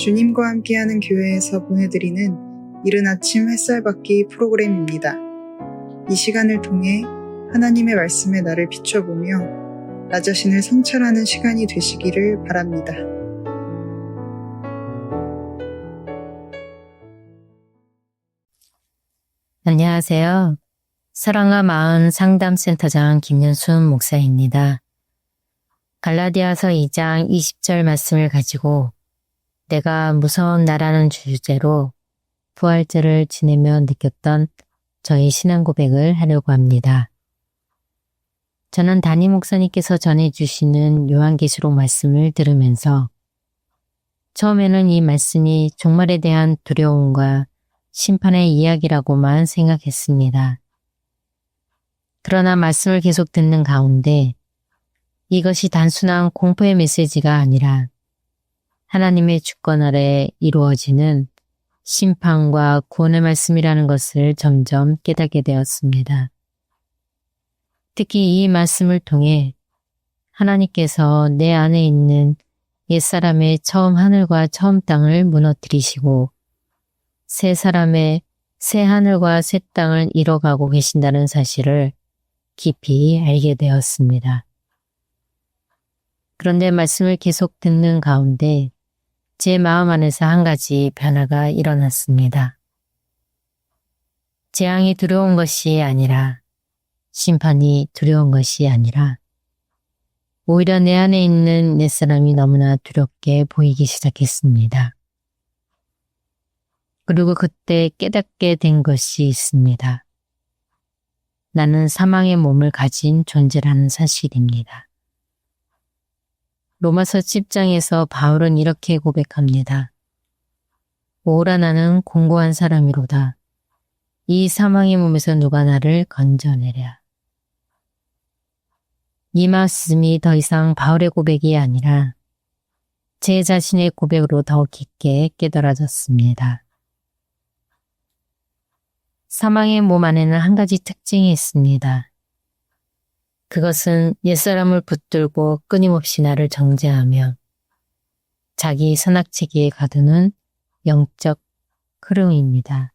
주님과 함께하는 교회에서 보내드리는 이른 아침 햇살 받기 프로그램입니다. 이 시간을 통해 하나님의 말씀에 나를 비춰보며 나 자신을 성찰하는 시간이 되시기를 바랍니다. 안녕하세요. 사랑과 마음 상담센터장 김윤순 목사입니다. 갈라디아서 2장 20절 말씀을 가지고 내가 무서운 나라는 주제로 부활절을 지내며 느꼈던 저희 신앙 고백을 하려고 합니다. 저는 담임 목사님께서 전해주시는 요한계시록 말씀을 들으면서 처음에는 이 말씀이 종말에 대한 두려움과 심판의 이야기라고만 생각했습니다. 그러나 말씀을 계속 듣는 가운데 이것이 단순한 공포의 메시지가 아니라 하나님의 주권 아래 이루어지는 심판과 구원의 말씀이라는 것을 점점 깨닫게 되었습니다. 특히 이 말씀을 통해 하나님께서 내 안에 있는 옛사람의 처음 하늘과 처음 땅을 무너뜨리시고 새 사람의 새 하늘과 새 땅을 이뤄가고 계신다는 사실을 깊이 알게 되었습니다. 그런데 말씀을 계속 듣는 가운데 제 마음 안에서 한 가지 변화가 일어났습니다. 재앙이 두려운 것이 아니라 심판이 두려운 것이 아니라 오히려 내 안에 있는 내 사람이 너무나 두렵게 보이기 시작했습니다. 그리고 그때 깨닫게 된 것이 있습니다. 나는 사망의 몸을 가진 존재라는 사실입니다. 로마서 10장에서 바울은 이렇게 고백합니다. 오라 나는 공고한 사람이로다. 이 사망의 몸에서 누가 나를 건져내랴. 이 말씀이 더 이상 바울의 고백이 아니라 제 자신의 고백으로 더 깊게 깨달아졌습니다. 사망의 몸 안에는 한 가지 특징이 있습니다. 그것은 옛사람을 붙들고 끊임없이 나를 정죄하며 자기 선악체계에 가두는 영적 흐름입니다.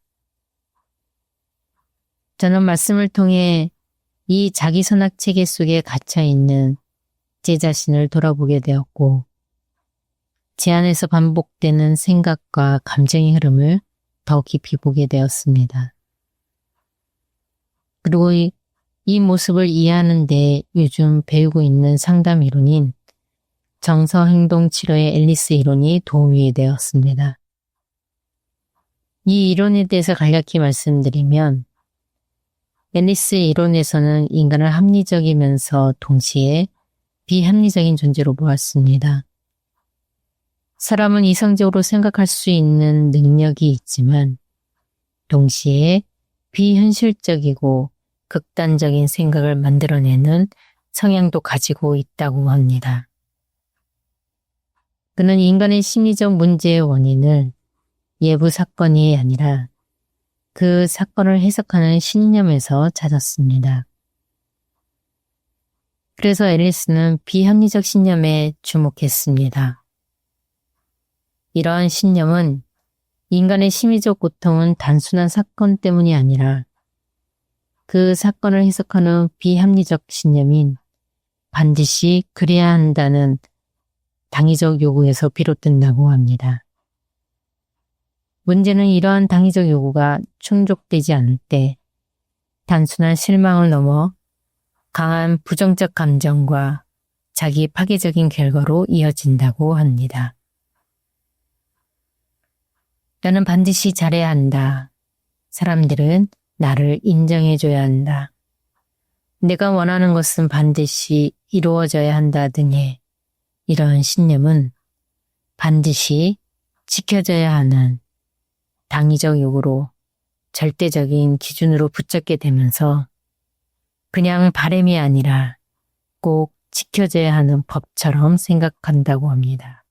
저는 말씀을 통해 이 자기 선악체계 속에 갇혀있는 제 자신을 돌아보게 되었고 제 안에서 반복되는 생각과 감정의 흐름을 더 깊이 보게 되었습니다. 그리고 이 모습을 이해하는 데 요즘 배우고 있는 상담 이론인 정서행동치료의 앨리스 이론이 도움이 되었습니다. 이 이론에 대해서 간략히 말씀드리면 앨리스 이론에서는 인간을 합리적이면서 동시에 비합리적인 존재로 보았습니다. 사람은 이성적으로 생각할 수 있는 능력이 있지만 동시에 비현실적이고 극단적인 생각을 만들어내는 성향도 가지고 있다고 합니다. 그는 인간의 심리적 문제의 원인을 예부 사건이 아니라 그 사건을 해석하는 신념에서 찾았습니다. 그래서 앨리스는 비합리적 신념에 주목했습니다. 이러한 신념은 인간의 심리적 고통은 단순한 사건 때문이 아니라 그 사건을 해석하는 비합리적 신념인 반드시 그래야 한다는 당위적 요구에서 비롯된다고 합니다. 문제는 이러한 당위적 요구가 충족되지 않을 때 단순한 실망을 넘어 강한 부정적 감정과 자기 파괴적인 결과로 이어진다고 합니다. 나는 반드시 잘해야 한다. 사람들은 나를 인정해줘야 한다. 내가 원하는 것은 반드시 이루어져야 한다 등의 이런 신념은 반드시 지켜져야 하는 당위적 요구로 절대적인 기준으로 붙잡게 되면서 그냥 바람이 아니라 꼭 지켜져야 하는 법처럼 생각한다고 합니다.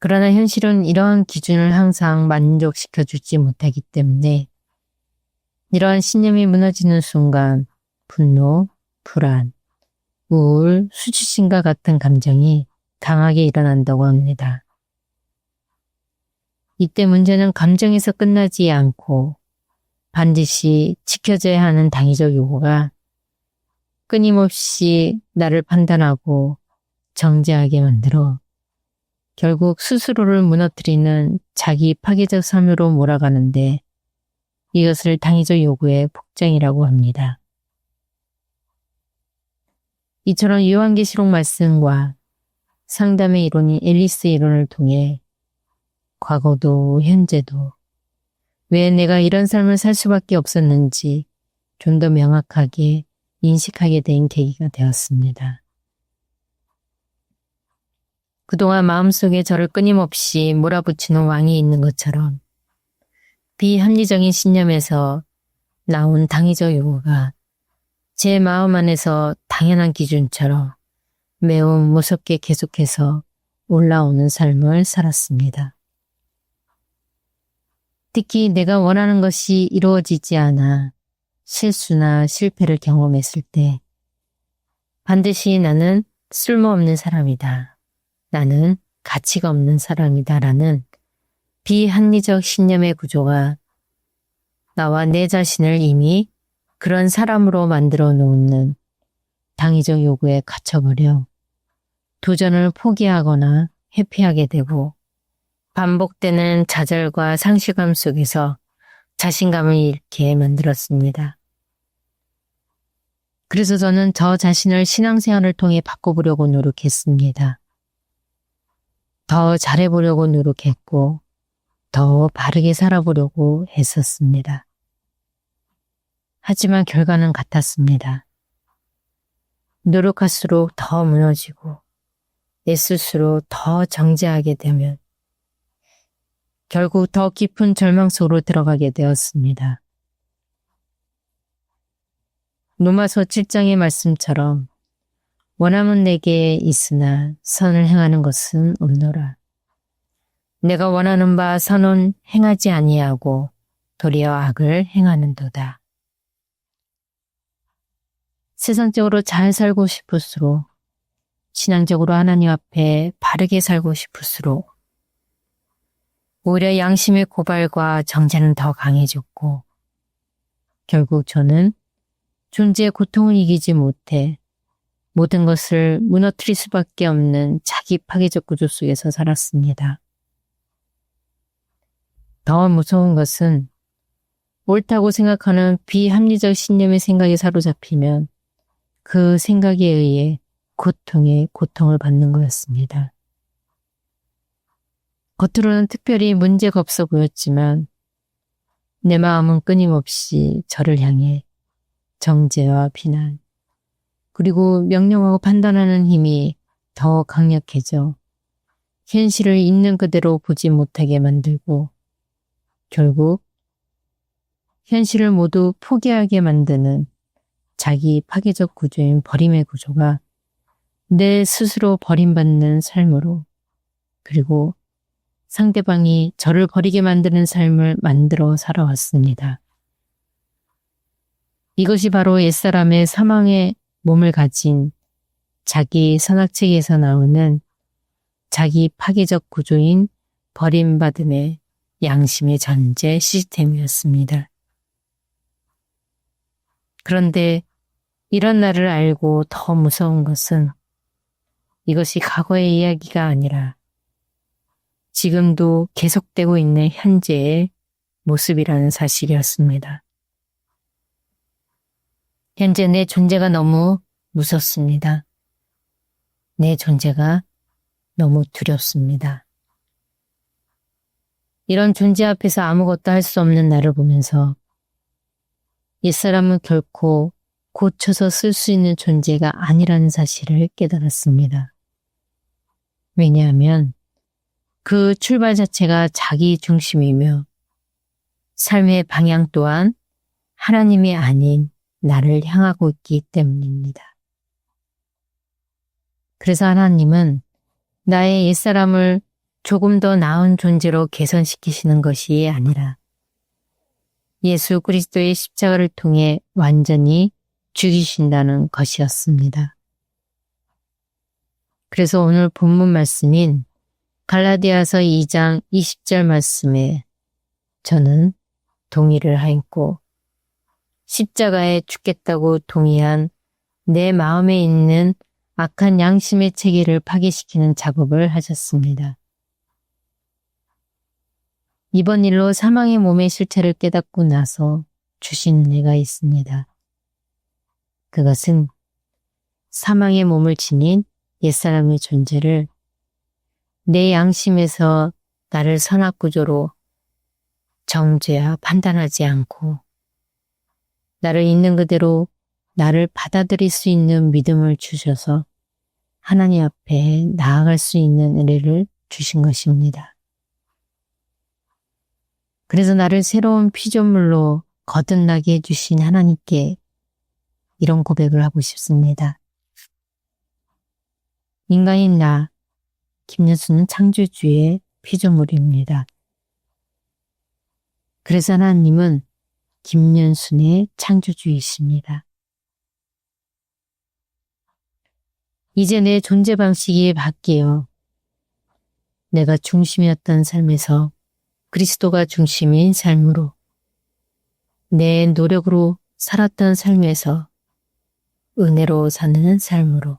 그러나 현실은 이러한 기준을 항상 만족시켜주지 못하기 때문에 이러한 신념이 무너지는 순간 분노, 불안, 우울, 수치심과 같은 감정이 강하게 일어난다고 합니다. 이때 문제는 감정에서 끝나지 않고 반드시 지켜져야 하는 당위적 요구가 끊임없이 나를 판단하고 정죄하게 만들어 결국 스스로를 무너뜨리는 자기 파괴적 삶으로 몰아가는데 이것을 당위적 요구의 복장이라고 합니다. 이처럼 요한계시록 말씀과 상담의 이론인 앨리스 이론을 통해 과거도 현재도 왜 내가 이런 삶을 살 수밖에 없었는지 좀 더 명확하게 인식하게 된 계기가 되었습니다. 그동안 마음속에 저를 끊임없이 몰아붙이는 왕이 있는 것처럼 비합리적인 신념에서 나온 당위적 요구가 제 마음 안에서 당연한 기준처럼 매우 무섭게 계속해서 올라오는 삶을 살았습니다. 특히 내가 원하는 것이 이루어지지 않아 실수나 실패를 경험했을 때 반드시 나는 쓸모없는 사람이다. 나는 가치가 없는 사람이다. 라는 비합리적 신념의 구조가 나와 내 자신을 이미 그런 사람으로 만들어 놓는 당위적 요구에 갇혀버려 도전을 포기하거나 회피하게 되고 반복되는 좌절과 상실감 속에서 자신감을 잃게 만들었습니다. 그래서 저는 저 자신을 신앙생활을 통해 바꿔보려고 노력했습니다. 더 잘해보려고 노력했고 더 바르게 살아보려고 했었습니다. 하지만 결과는 같았습니다. 노력할수록 더 무너지고 애쓸수록 더 정죄하게 되면 결국 더 깊은 절망 속으로 들어가게 되었습니다. 로마서 7장의 말씀처럼 원함은 내게 있으나 선을 행하는 것은 없노라. 내가 원하는 바 선은 행하지 아니하고 도리어 악을 행하는도다. 세상적으로 잘 살고 싶을수록 신앙적으로 하나님 앞에 바르게 살고 싶을수록 오히려 양심의 고발과 정죄는 더 강해졌고 결국 저는 존재의 고통을 이기지 못해 모든 것을 무너뜨릴 수밖에 없는 자기 파괴적 구조 속에서 살았습니다. 더 무서운 것은 옳다고 생각하는 비합리적 신념의 생각에 사로잡히면 그 생각에 의해 고통에 고통을 받는 거였습니다. 겉으로는 특별히 문제가 없어 보였지만 내 마음은 끊임없이 저를 향해 정죄와 비난 그리고 명령하고 판단하는 힘이 더 강력해져 현실을 있는 그대로 보지 못하게 만들고 결국 현실을 모두 포기하게 만드는 자기 파괴적 구조인 버림의 구조가 내 스스로 버림받는 삶으로 그리고 상대방이 저를 버리게 만드는 삶을 만들어 살아왔습니다. 이것이 바로 옛사람의 사망의 몸을 가진 자기 선악책에서 나오는 자기 파괴적 구조인 버림받음의 양심의 전제 시스템이었습니다. 그런데 이런 나를 알고 더 무서운 것은 이것이 과거의 이야기가 아니라 지금도 계속되고 있는 현재의 모습이라는 사실이었습니다. 현재 내 존재가 너무 무섭습니다. 내 존재가 너무 두렵습니다. 이런 존재 앞에서 아무것도 할 수 없는 나를 보면서 옛사람은 결코 고쳐서 쓸 수 있는 존재가 아니라는 사실을 깨달았습니다. 왜냐하면 그 출발 자체가 자기 중심이며 삶의 방향 또한 하나님이 아닌 나를 향하고 있기 때문입니다. 그래서 하나님은 나의 옛사람을 조금 더 나은 존재로 개선시키시는 것이 아니라 예수 그리스도의 십자가를 통해 완전히 죽이신다는 것이었습니다. 그래서 오늘 본문 말씀인 갈라디아서 2장 20절 말씀에 저는 동의를 하였고 십자가에 죽겠다고 동의한 내 마음에 있는 악한 양심의 체계를 파괴시키는 작업을 하셨습니다. 이번 일로 사망의 몸의 실체를 깨닫고 나서 주신 은혜가 있습니다. 그것은 사망의 몸을 지닌 옛사람의 존재를 내 양심에서 나를 선악구조로 정죄와 판단하지 않고 나를 있는 그대로 나를 받아들일 수 있는 믿음을 주셔서 하나님 앞에 나아갈 수 있는 은혜를 주신 것입니다. 그래서 나를 새로운 피조물로 거듭나게 해주신 하나님께 이런 고백을 하고 싶습니다. 인간인 나, 김윤수는 창조주의 피조물입니다. 그래서 하나님은 김윤순의 창조주이십니다. 이제 내 존재 방식이 바뀌어 내가 중심이었던 삶에서 그리스도가 중심인 삶으로, 내 노력으로 살았던 삶에서 은혜로 사는 삶으로,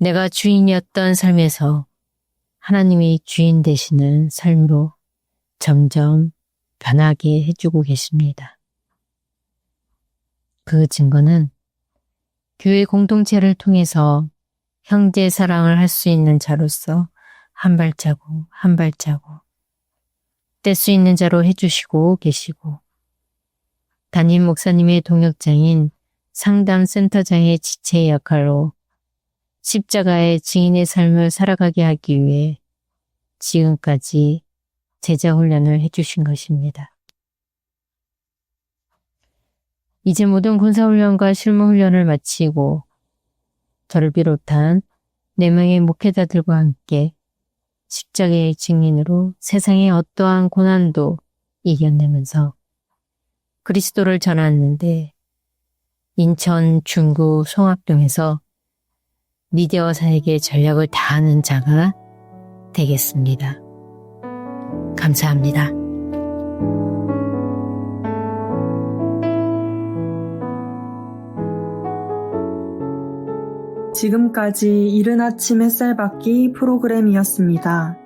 내가 주인이었던 삶에서 하나님이 주인 되시는 삶으로 점점 변하게 해주고 계십니다. 그 증거는 교회 공동체를 통해서 형제 사랑을 할 수 있는 자로서 한 발자국 한 발자국 뗄 수 있는 자로 해주시고 계시고, 담임 목사님의 동역자인 상담센터장의 지체의 역할로 십자가의 증인의 삶을 살아가게 하기 위해 지금까지 제자 훈련을 해주신 것입니다. 이제 모든 군사훈련과 실무훈련을 마치고 저를 비롯한 4명의 목회자들과 함께 십자가의 증인으로 세상의 어떠한 고난도 이겨내면서 그리스도를 전하는데 인천 중구 송악동에서 미디어 사역의 전략을 다하는 자가 되겠습니다. 감사합니다. 지금까지 이른 아침 햇살 받기 프로그램이었습니다.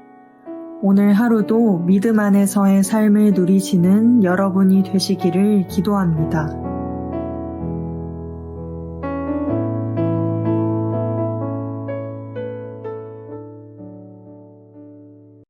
오늘 하루도 믿음 안에서의 삶을 누리시는 여러분이 되시기를 기도합니다.